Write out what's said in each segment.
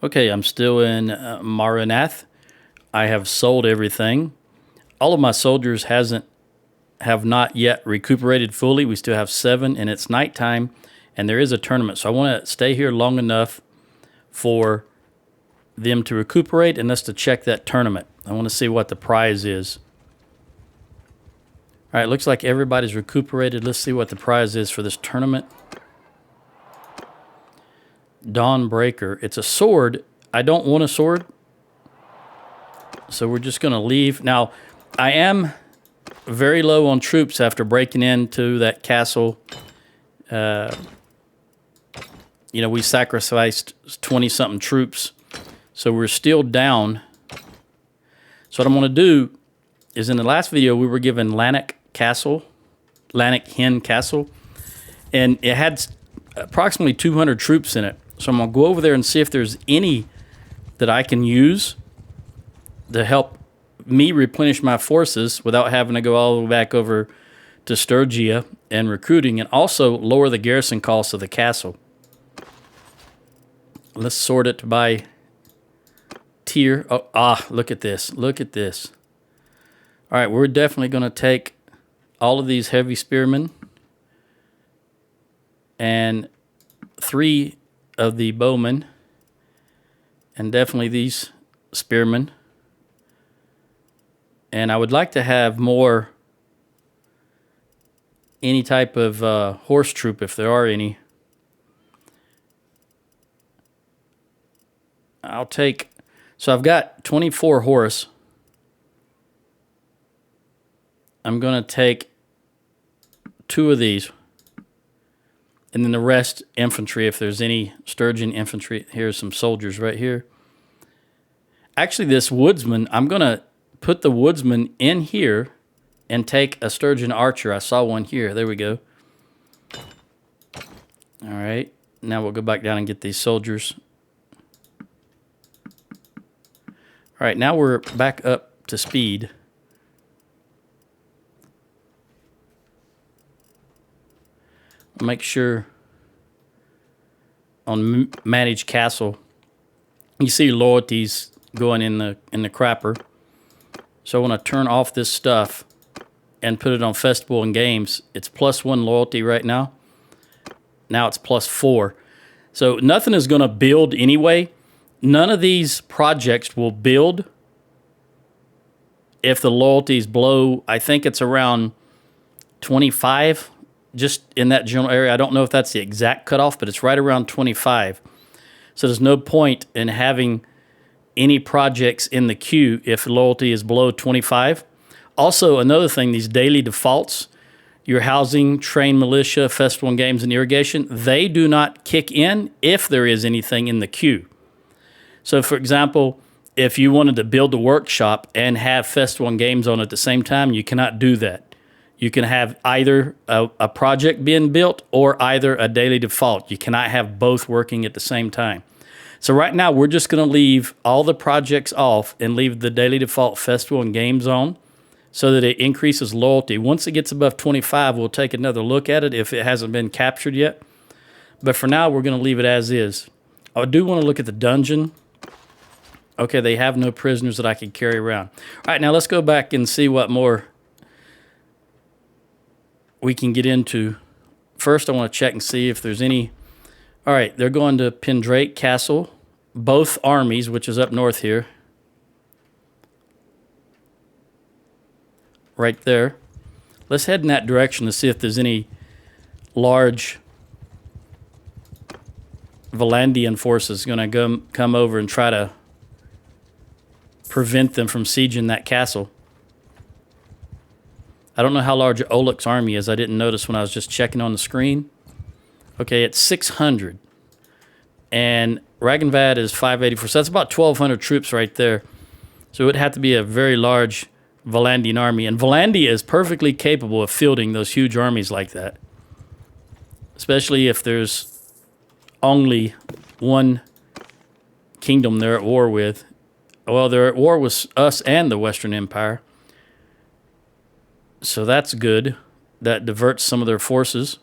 Okay, I'm still in Maranath. I have sold everything. All of my soldiers have not yet recuperated fully. We still have 7, and it's nighttime, and there is a tournament. So I want to stay here long enough for them to recuperate and us to check that tournament. I want to see what the prize is. All right, looks like everybody's recuperated. Let's see what the prize is for this tournament. Dawnbreaker. It's a sword. I don't want a sword, so we're just going to leave. Now, I am very low on troops after breaking into that castle. We sacrificed 20-something troops, so we're still down. So what I'm going to do is, in the last video, we were given Lanark Hen Castle, and it had approximately 200 troops in it. So I'm going to go over there and see if there's any that I can use to help me replenish my forces without having to go all the way back over to Sturgia and recruiting, and also lower the garrison costs of the castle. Let's sort it by tier. Look at this. Look at this. All right, we're definitely going to take all of these heavy spearmen and 3 of the bowmen, and definitely these spearmen. And I would like to have more, any type of horse troop, if there are any. I'll take, so I've got 24 horse. I'm going to take 2 of these. And then the rest, infantry, if there's any Sturgian infantry. Here's some soldiers right here. Actually, this woodsman, I'm going to put the woodsman in here and take a Sturgian archer. I saw one here. There we go. All right. Now we'll go back down and get these soldiers. All right, now we're back up to speed. Make sure on manage castle, you see loyalties going in the crapper. So I want to turn off this stuff and put it on festival and games. It's +1 loyalty right now. Now it's +4. So nothing is going to build anyway. None of these projects will build if the loyalty is below, I think it's around 25, just in that general area. I don't know if that's the exact cutoff, but it's right around 25. So there's no point in having any projects in the queue if loyalty is below 25. Also, another thing, these daily defaults, your housing, train militia, festival and games, and irrigation, they do not kick in if there is anything in the queue. So, for example, if you wanted to build a workshop and have festival and games on at the same time, you cannot do that. You can have either a project being built or either a daily default. You cannot have both working at the same time. So right now, we're just going to leave all the projects off and leave the daily default festival and games on so that it increases loyalty. Once it gets above 25, we'll take another look at it if it hasn't been captured yet. But for now, we're going to leave it as is. I do want to look at the dungeon. Okay, they have no prisoners that I can carry around. All right, now let's go back and see what more we can get into. First, I want to check and see if there's any. All right, they're going to Pendrake Castle, both armies, which is up north here. Right there. Let's head in that direction to see if there's any large Valandian forces going to come over and try to prevent them from sieging that castle. I don't know how large Olek's army is. I didn't notice when I was just checking on the screen. Okay, it's 600. And Ragnvad is 584. So that's about 1,200 troops right there. So it would have to be a very large Valandian army. And Valandia is perfectly capable of fielding those huge armies like that. Especially if there's only one kingdom they're at war with. Well, they're at war with us and the Western Empire. So that's good. That diverts some of their forces.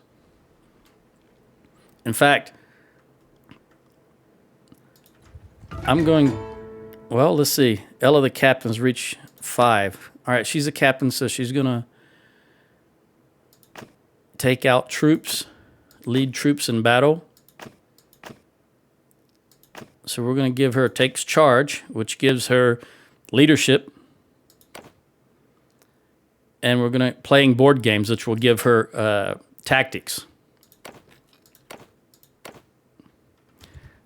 In fact, I'm going... Well, let's see. Ella, the captain's reached 5. All right, she's a captain, so she's going to take out troops, lead troops in battle. So we're going to give her takes charge, which gives her leadership. And we're going to playing board games, which will give her tactics.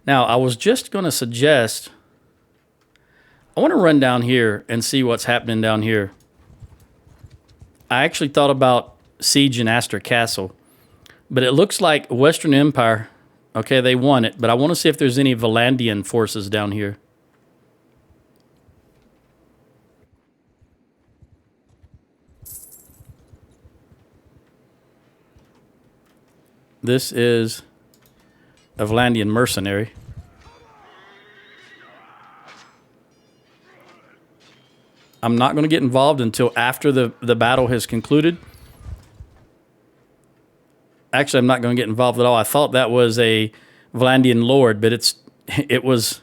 Now, I was just going to suggest, I want to run down here and see what's happening down here. I actually thought about siege in Astor Castle, but it looks like Western Empire, okay, they won it, but I want to see if there's any Valandian forces down here. This is a Valandian mercenary. I'm not going to get involved until after the battle has concluded. Actually, I'm not going to get involved at all. I thought that was a Valandian lord, but it was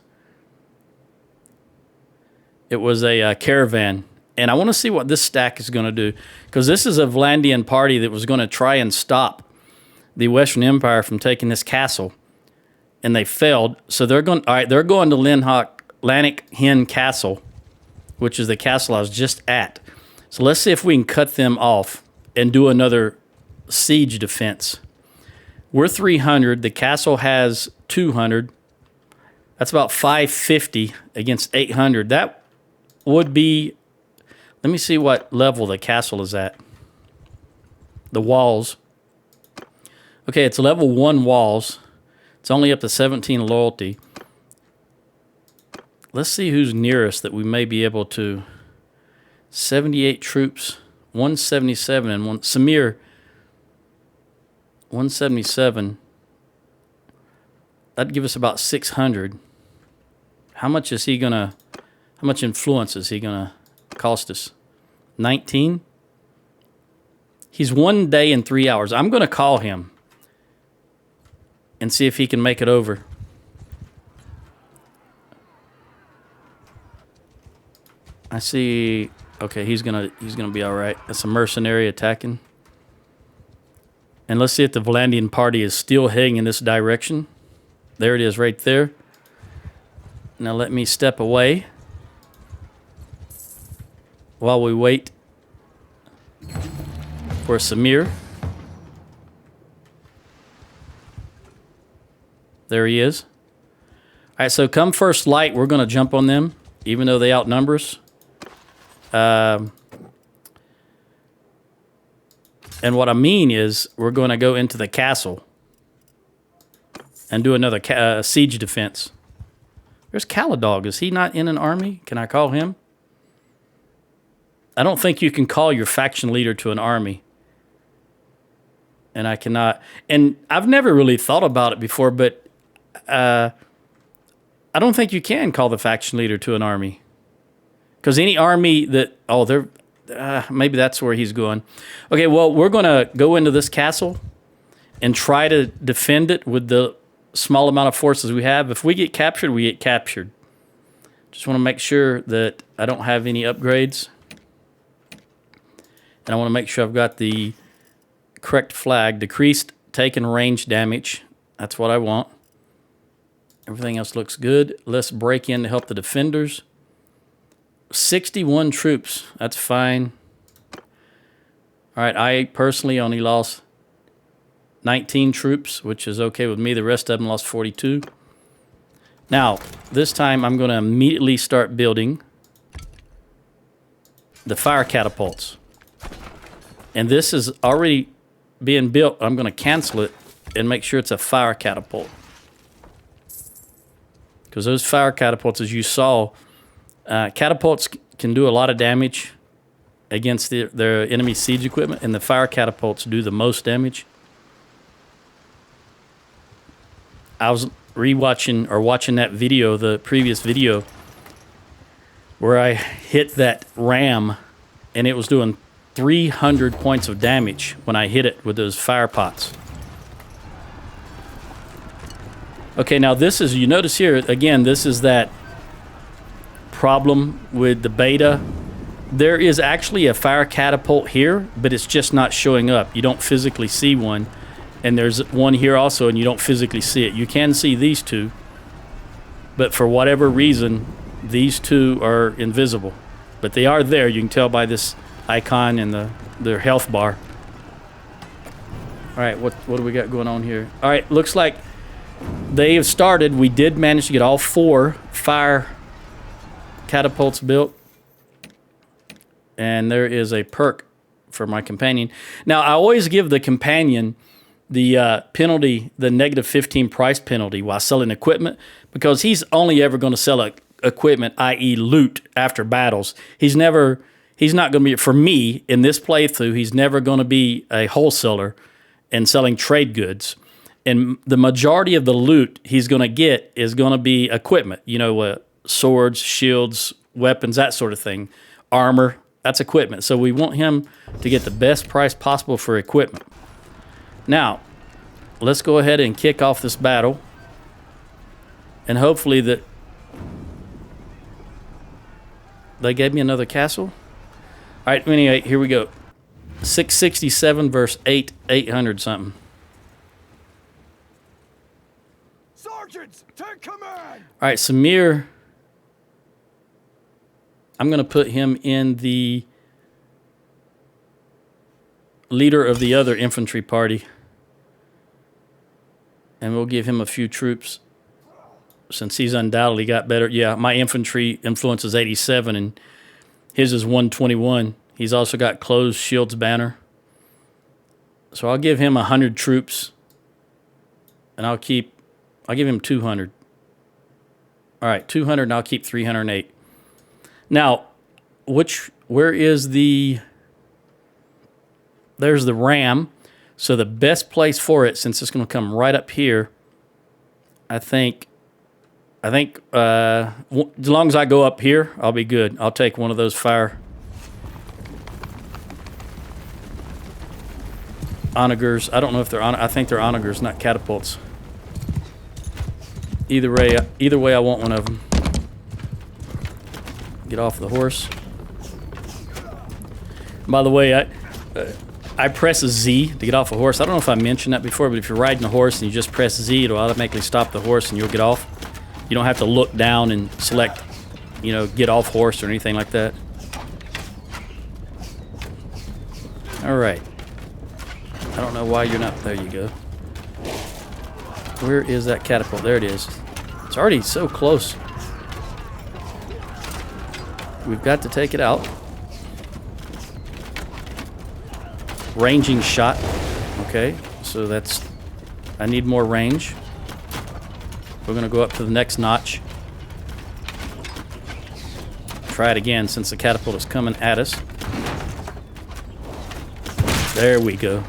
a caravan. And I want to see what this stack is going to do, because this is a Valandian party that was going to try and stop the Western Empire from taking this castle, and they failed. So they're going. All right, they're going to Lanark Hen Castle, which is the castle I was just at. So let's see if we can cut them off and do another siege defense. We're 300. The castle has 200. That's about 550 against 800. That would be... Let me see what level the castle is at. The walls. Okay, it's level 1 walls. It's only up to 17 loyalty. Let's see who's nearest that we may be able to... 78 troops, 177, and one... Samir, 177. That'd give us about 600. How much is he gonna... How much influence is he gonna cost us? 19? He's 1 day and 3 hours. I'm gonna call him and see if he can make it over. I see. Okay, he's gonna be all right. That's a mercenary attacking. And let's see if the Valandian party is still heading in this direction. There it is, right there. Now let me step away while we wait for Samir. There he is. All right, so come first light, we're going to jump on them, even though they outnumber us. And what I mean is we're going to go into the castle and do another siege defense. There's Caladog. Is he not in an army? Can I call him? I don't think you can call your faction leader to an army. And I cannot. And I've never really thought about it before, but I don't think you can call the faction leader to an army. Because any army that... Oh, they're... maybe that's where he's going. Okay, well, we're going to go into this castle and try to defend it with the small amount of forces we have. If we get captured, we get captured. Just want to make sure that I don't have any upgrades. And I want to make sure I've got the correct flag. Decreased taken range damage. That's what I want. Everything else looks good. Let's break in to help the defenders. 61 troops. That's fine. All right, I personally only lost 19 troops, which is okay with me. The rest of them lost 42. Now, this time I'm going to immediately start building the fire catapults. And this is already being built. I'm going to cancel it and make sure it's a fire catapult. Because those fire catapults, as you saw, catapults can do a lot of damage against their enemy siege equipment, and the fire catapults do the most damage. I was rewatching or watching that video, the previous video, where I hit that ram, and it was doing 300 points of damage when I hit it with those fire pots. Okay, now this is, you notice here, again, this is that problem with the beta. There is actually a fire catapult here, but it's just not showing up. You don't physically see one. And there's one here also, and you don't physically see it. You can see these two, but for whatever reason, these two are invisible. But they are there. You can tell by this icon and their health bar. All right, what do we got going on here? All right, looks like they have started. We did manage to get all 4 fire catapults built. And there is a perk for my companion. Now, I always give the companion the penalty, the negative 15 price penalty while selling equipment, because he's only ever going to sell equipment, i.e. loot, after battles. He's not going to be, for me, in this playthrough, he's never going to be a wholesaler and selling trade goods. And the majority of the loot he's going to get is going to be equipment, swords, shields, weapons, that sort of thing. Armor, that's equipment. So we want him to get the best price possible for equipment. Now, let's go ahead and kick off this battle. And hopefully that they gave me another castle. All right, anyway, here we go. 667 versus 800 something. Sergeants, take command. All right, Samir, I'm going to put him in the leader of the other infantry party. And we'll give him a few troops since he's undoubtedly got better. Yeah, my infantry influence is 87 and his is 121. He's also got closed shields banner. So I'll give him 100 troops and I'll give him 200. All right, 200 and I'll keep 308. Now, where is there's the ram. So the best place for it, since it's going to come right up here, I think as long as I go up here, I'll be good. I'll take one of those fire onagers. I don't know if they're I think they're onagers, not catapults. Either way, I want one of them. Get off the horse. By the way, I press a Z to get off a horse. I don't know if I mentioned that before, but if you're riding a horse and you just press Z, it'll automatically stop the horse and you'll get off. You don't have to look down and select, get off horse or anything like that. All right. I don't know why you're not. There you go. Where is that catapult? There it is. It's already so close. We've got to take it out. Ranging shot. Okay, so I need more range. We're going to go up to the next notch. Try it again since the catapult is coming at us. There we go.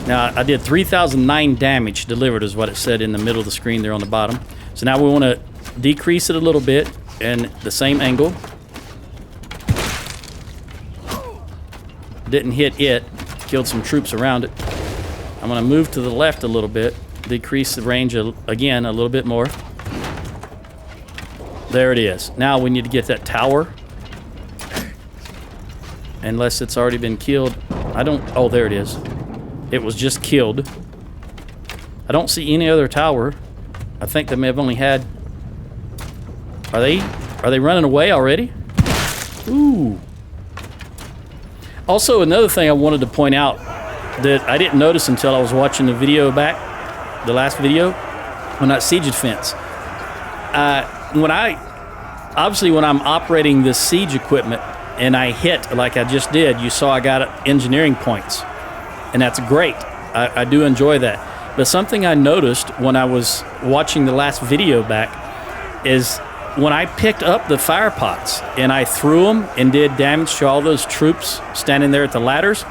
Now, I did 3,009 damage delivered is what it said in the middle of the screen there on the bottom. So now we want to decrease it a little bit and the same angle. Didn't hit it. Killed some troops around it. I'm going to move to the left a little bit. Decrease the range again a little bit more. There it is. Now we need to get that tower. Unless it's already been killed. Oh, there it is. It was just killed. I don't see any other tower. I think they may have only had... Are they running away already? Ooh. Also, another thing I wanted to point out that I didn't notice until I was watching the video back, the last video, on that siege defense. When I'm operating this siege equipment and I hit like I just did, you saw I got engineering points. And that's great. I do enjoy that. But something I noticed when I was watching the last video back is when I picked up the fire pots and I threw them and did damage to all those troops standing there at the ladders,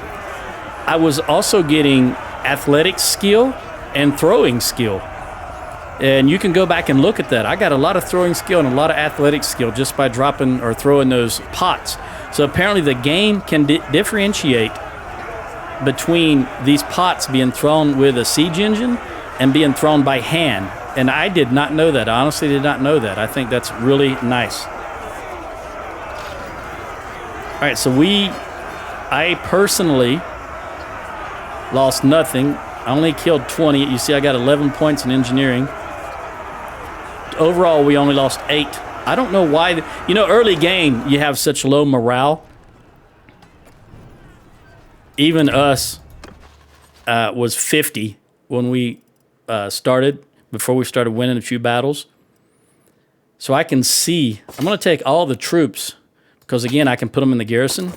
I was also getting athletic skill and throwing skill. And you can go back and look at that. I got a lot of throwing skill and a lot of athletic skill just by dropping or throwing those pots. So apparently the game can differentiate between these pots being thrown with a siege engine and being thrown by hand. And I did not know that. I honestly did not know that. I think that's really nice. All right, so I personally lost nothing. I only killed 20. You see, I got 11 points in engineering. Overall, we only lost 8. I don't know why. You know, early game, you have such low morale. Even us was 50 when we started, before we started winning a few battles. So I can see, I'm going to take all the troops, because again, I can put them in the garrison.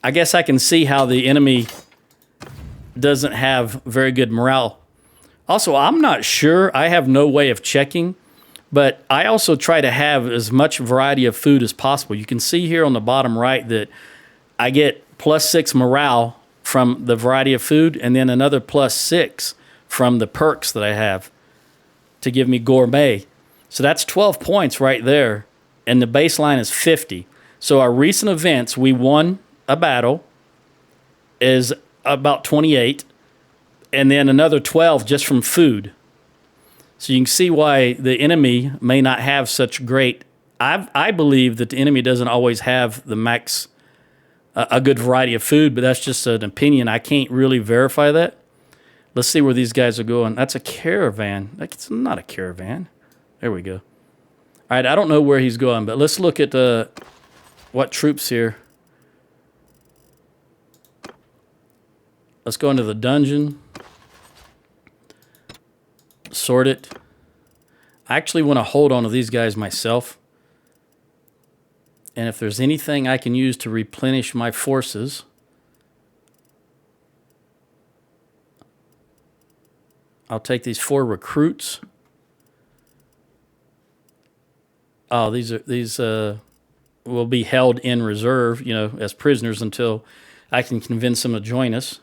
I guess I can see how the enemy doesn't have very good morale. Also, I'm not sure. I have no way of checking, but I also try to have as much variety of food as possible. You can see here on the bottom right that I get +6 morale from the variety of food, and then another +6 from the perks that I have to give me gourmet. So that's 12 points right there, and the baseline is 50. So our recent events, we won a battle, is about 28, and then another 12 just from food. So you can see why the enemy may not have such great... I believe that the enemy doesn't always have the max, a good variety of food, but that's just an opinion. I can't really verify that. Let's see where these guys are going. That's a caravan. It's not a caravan. There we go. All right, I don't know where he's going, but let's look at what troops here. Let's go into the dungeon. Sort it. I actually want to hold on to these guys myself. And if there's anything I can use to replenish my forces, I'll take these 4 recruits. Oh, these will be held in reserve, you know, as prisoners until I can convince them to join us.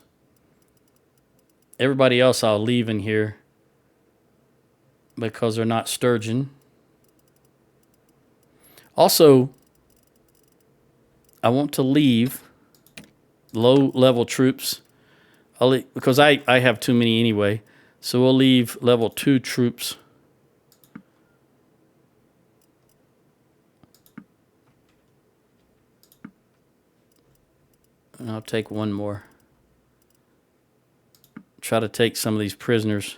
Everybody else I'll leave in here because they're not Sturgian. Also, I want to leave low-level troops. Because I have too many anyway. So we'll leave level 2 troops. And I'll take 1 more. Try to take some of these prisoners.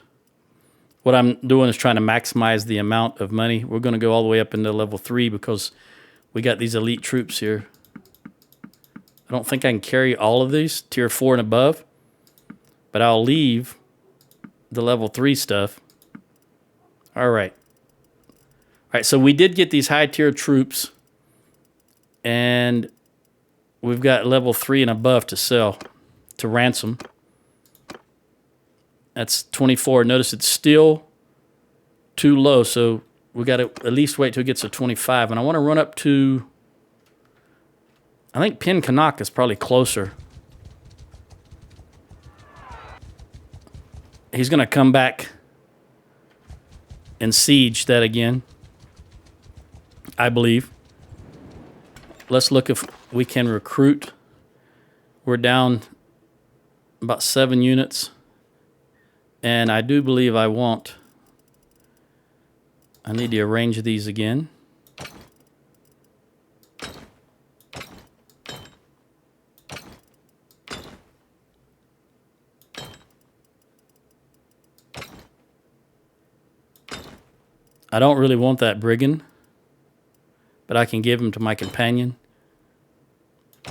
What I'm doing is trying to maximize the amount of money. We're going to go all the way up into level 3 because we got these elite troops here. I don't think I can carry all of these, tier 4 and above. But I'll leave the level 3 stuff. All right. All right, so we did get these high tier troops. And we've got level 3 and above to sell, to ransom. That's 24. Notice it's still too low, so we got to at least wait till it gets to 25. And I want to run up to... I think Pin Kanak is probably closer. He's going to come back and siege that again, I believe. Let's look if we can recruit. We're down about 7 units. And I do believe I need to arrange these again. I don't really want that brigand, but I can give him to my companion.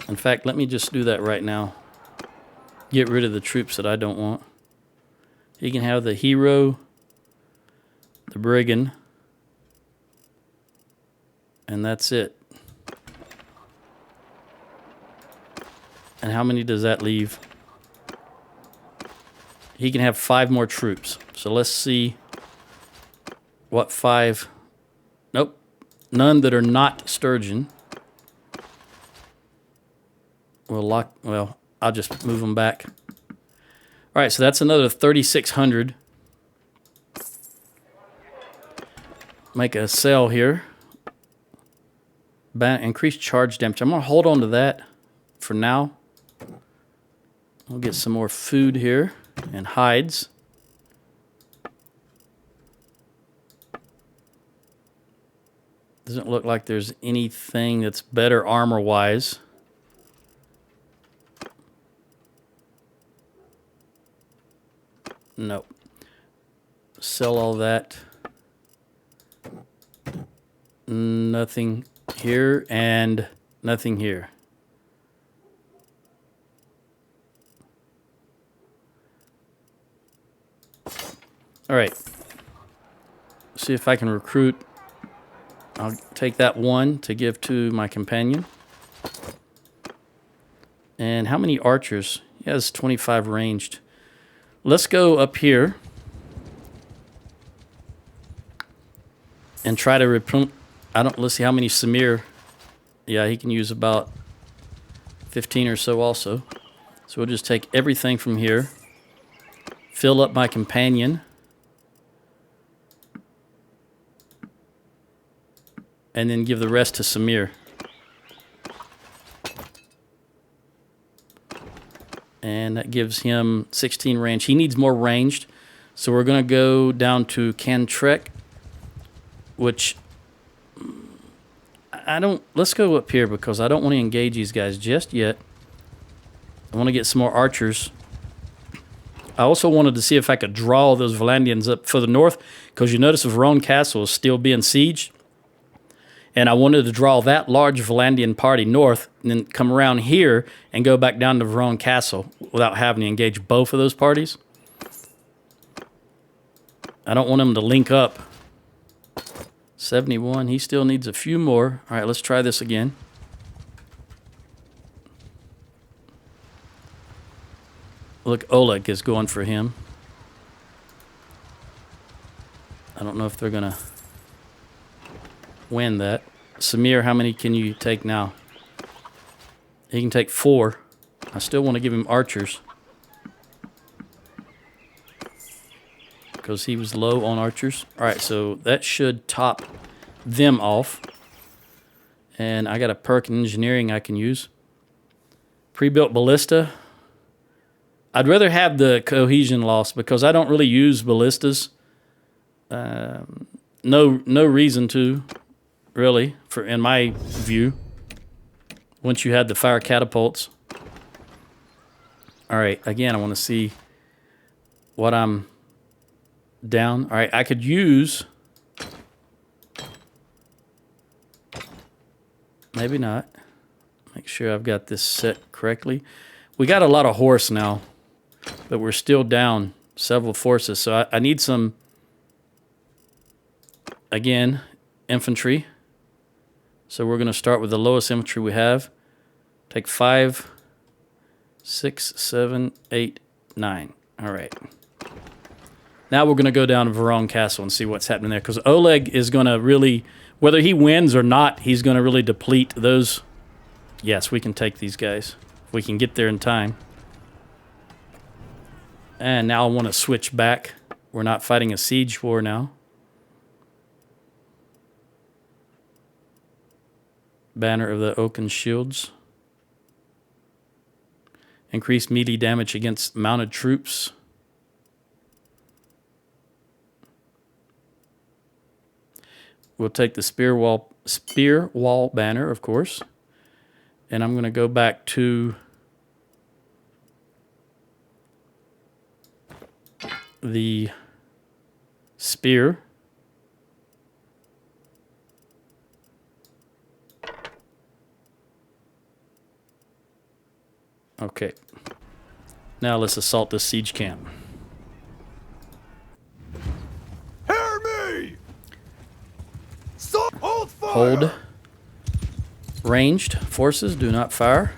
In fact, let me just do that right now. Get rid of the troops that I don't want. He can have the hero, the brigand, and that's it. And how many does that leave? He can have 5 more troops. So let's see what 5... Nope. None that are not Sturgian. Well, I'll just move them back. All right, so that's another 3,600. Make a sell here. Increase charge damage. I'm going to hold on to that for now. We'll get some more food here and hides. Doesn't look like there's anything that's better armor-wise. Nope. Sell all that. Nothing here and nothing here. All right. See if I can recruit. I'll take that one to give to my companion. And how many archers? He has 25 ranged. Let's go up here and try to recruit. Let's see how many Samir. Yeah, he can use about 15 or so also. So we'll just take everything from here. Fill up my companion. And then give the rest to Samir. And that gives him 16 range. He needs more ranged. So we're going to go down to Cantrek, which let's go up here because I don't want to engage these guys just yet. I want to get some more archers. I also wanted to see if I could draw those Valandians up further north because you notice Verone Castle is still being sieged. And I wanted to draw that large Valandian party north and then come around here and go back down to Verone Castle without having to engage both of those parties. I don't want them to link up. 71, he still needs a few more. All right, let's try this again. Look, Oleg is going for him. I don't know if they're going to win that. Samir, how many can you take now? He can take 4. I still want to give him archers because he was low on archers. All right, so that should top them off. And I got a perk in engineering I can use. Pre-built ballista. I'd rather have the cohesion loss because I don't really use ballistas. No reason to, really, in my view. Once you had the fire catapults. All right, again, I want to see what I'm down. All right, I could use... Maybe not. Make sure I've got this set correctly. We got a lot of horse now, but we're still down several forces. So I need some, again, infantry. So we're going to start with the lowest infantry we have. Take 5, 6, 7, 8, 9. All right. Now we're going to go down to Verone Castle and see what's happening there. Because Oleg is going to really, whether he wins or not, he's going to really deplete those. Yes, we can take these guys. If we can get there in time. And now I want to switch back. We're not fighting a siege war now. Banner of the Oaken Shields. Increased melee damage against mounted troops. We'll take the spear wall banner, of course. And I'm going to go back to the spear. Okay. Now let's assault this siege camp. Hear me! Hold fire! Hold. Ranged forces do not fire.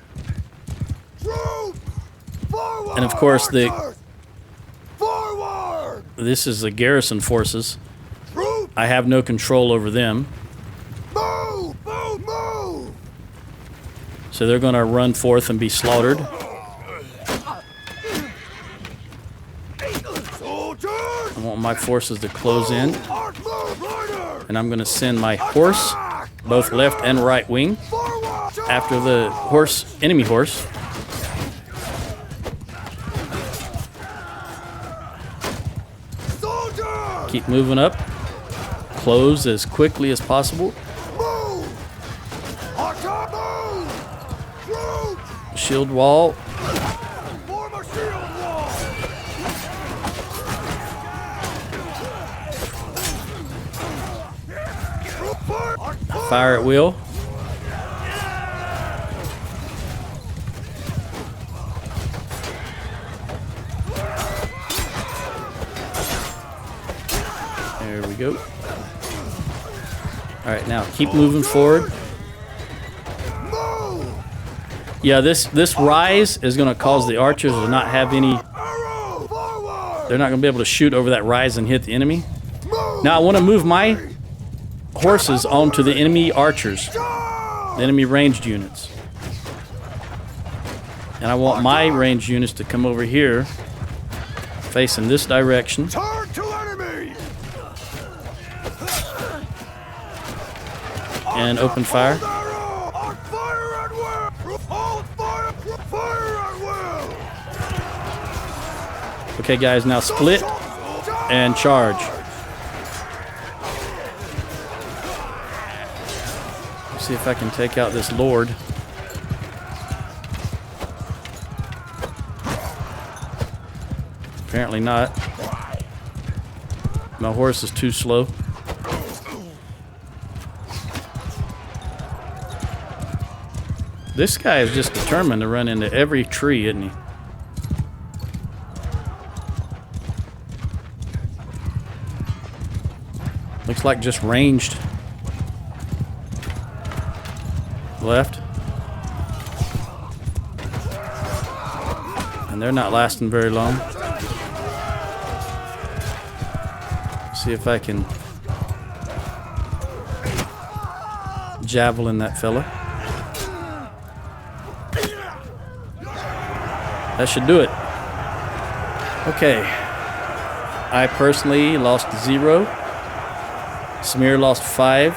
Troops! Forward! And of course Archers! Forward! this is the garrison forces. Troops! I have no control over them. Move! Move! Move! So they're going to run forth and be slaughtered. Soldiers! I want my forces to close in. Order! And I'm going to send my horse, both left and right wing, Forward! after the horse, enemy horse. Soldiers! Keep moving up. Close as quickly as possible. Move! Shield wall. Form a shield wall. Fire at will. There we go. All right, now keep moving forward. Move. Yeah, this rise is going to cause the archers to not have any. Arrow. Forward. They're not going to be able to shoot over that rise and hit the enemy. Move. Now I want to move my horses onto the enemy archers, Charge. the enemy ranged units. And I want my ranged units to come over here, facing this direction. Turn to enemy. And open fire. Hold arrow. On fire at will. Hold fire. Fire at will. Okay, guys, now split and charge. Let's see if I can take out this lord. Apparently not. My horse is too slow. This guy is just determined to run into every tree, isn't he? Looks like just ranged. Left. And they're not lasting very long. See if I can javelin that fella. That should do it. Okay. I personally lost 0. Smear lost 5.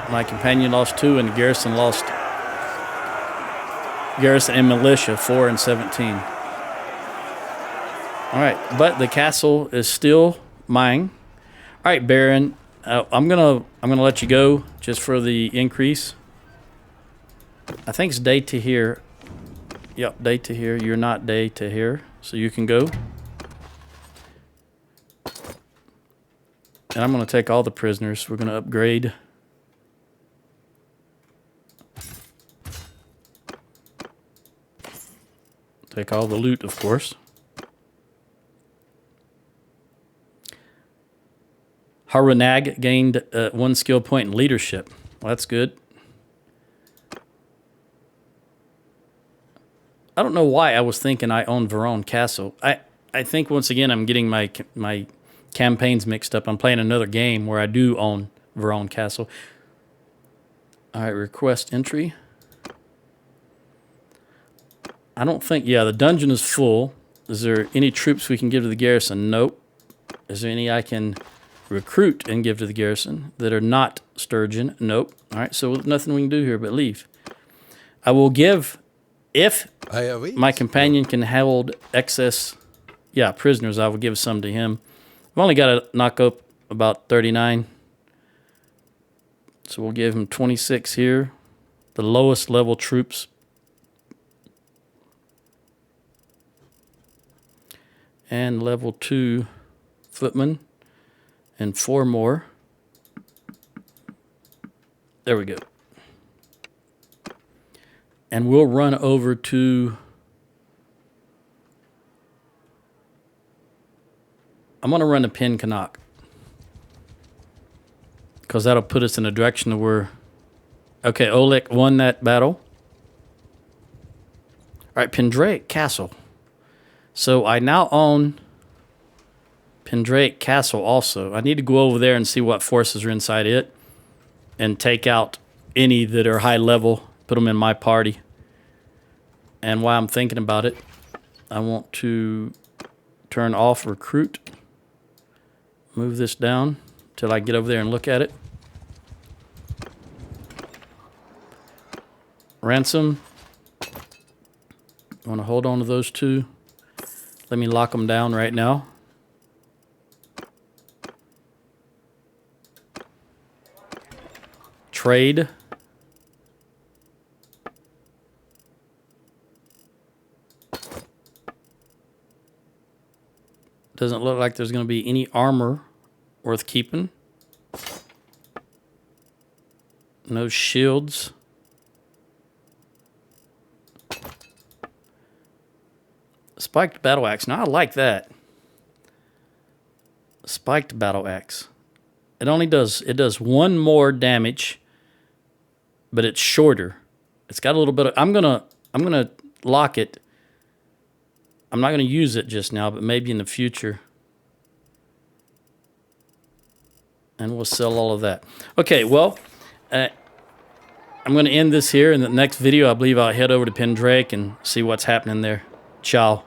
My companion lost 2, and Garrison and Militia 4 and 17. All right, but the castle is still mine. All right, Baron, I'm gonna let you go just for the increase. I think it's day to here. Yep, day to here. You're not day to here, so you can go. And I'm gonna take all the prisoners. We're gonna upgrade. Take all the loot, of course. Haranag gained 1 skill point in leadership. Well, that's good. I don't know why I was thinking I owned Verone Castle. I think once again I'm getting my campaigns mixed up. I'm playing another game where I do own Verone Castle. All right, request entry. I don't think, yeah, the dungeon is full. Is there any troops we can give to the garrison? Nope. Is there any I can recruit and give to the garrison that are not Sturgian? Nope. All right, so nothing we can do here but leave. I will give, if my companion can hold excess, prisoners, I will give some to him. I've only got to knock up about 39. So we'll give him 26 here. The lowest level troops. And level 2 footmen. And 4 more. There we go. And we'll run over to... I'm going to run to Pin Canuck. Because that'll put us in a direction of where... Okay, Oleg won that battle. All right, Pendraic Castle. So I now own Pendraic Castle also. I need to go over there and see what forces are inside it. And take out any that are high level. Put them in my party. And while I'm thinking about it, I want to turn off recruit. Move this down till I get over there and look at it. Ransom. I want to hold on to those 2. Let me lock them down right now. Trade. Doesn't look like there's going to be any armor worth keeping. No shields. Spiked battle axe. Now I like that. Spiked battle axe. It does one more damage, but it's shorter. It's got a little bit of, I'm gonna lock it. I'm not gonna use it just now, but maybe in the future. And we'll sell all of that. Okay, well, I'm going to end this here. In the next video, I believe I'll head over to Pendrake and see what's happening there. Ciao.